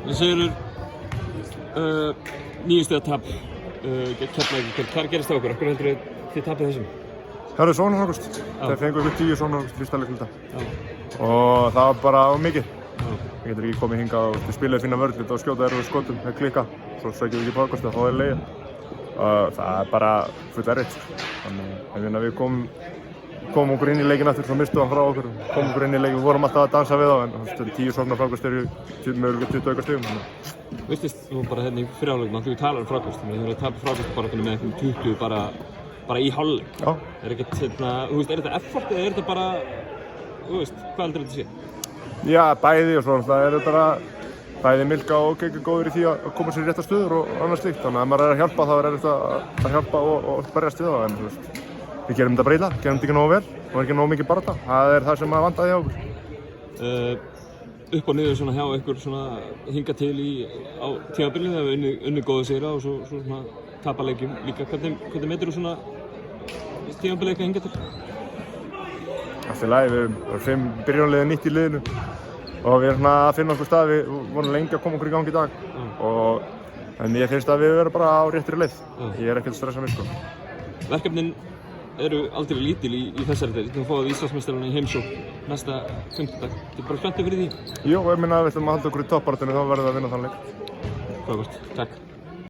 Sigurður, 9 stiga tap gegn Keflavík. Hvað gerist það okkur? Af hverju heldur þið tapið þessum? Það eru sóknarfrákast. Þeir fengu ykkur 10 sóknarfrákast fyrsta leikluta. Og það var bara of mikið. Við getum ekki komið hingað og við spilaði fína vörn, og skjóta erfiðu skotum, það klikka. Svo sækjum við ekki frákast og þá er leiðin. Það er bara full erfitt. Þannig að við komum okkur inn í leikinn aftur, svo mistum við hann frá okkur. Komum okkur inn í leikinn, við vorum alltaf að dansa við þá, en 10 sóknarfrákast eru mögulega 20 auka stigum. Vistist þú bara hérna í fyrirháleiknum, þú talar frákast, þannig að þú tapir frákastbaráttunni með einhverjum 20 bara í hálfleik. Já. Er ekkert, er þetta effort eða er þetta bara, hvað heldur þetta sé? Já, bæði og svona, það er þetta bæði Milka og Geiki góður í því að koma sér í réttar stöður og annað slíkt. Þannig að ef maður er að hjálpa þá er þetta að hjálpa og berjast við þá, en við gerum þetta bara illa, gerum þetta ekki nógu vel og ekki nógu mikið barátta. Það er það sem að vantaði hjá okkur. Upp og niður svona hjá ykkur svona hinga til á tímabilinu þegar við unnið góða sigra og svo svona tapa leikjum líka. Hvernig metur þú svona tímabilið hinga til? Allt í lagi, við erum 5 byrjunarliðið nýtt í liðinu og við erum svona að finna okkur stað, við vorum lengi að koma okkur í gang í dag en ég finnst að við verðum bara á réttri leið. Ég er ekkert stressað mig sko. Verkefnin eru aldrei lítil í þessari deild. Þú fáið Íslandsmeistarana í heimsókn næsta fimmtudag. Þið bara spenntir fyrir því? Jú, ég minna að við ætlum að halda okkur í toppbaráttunni, þá verðum við að vinna þann leik. Frábært, takk.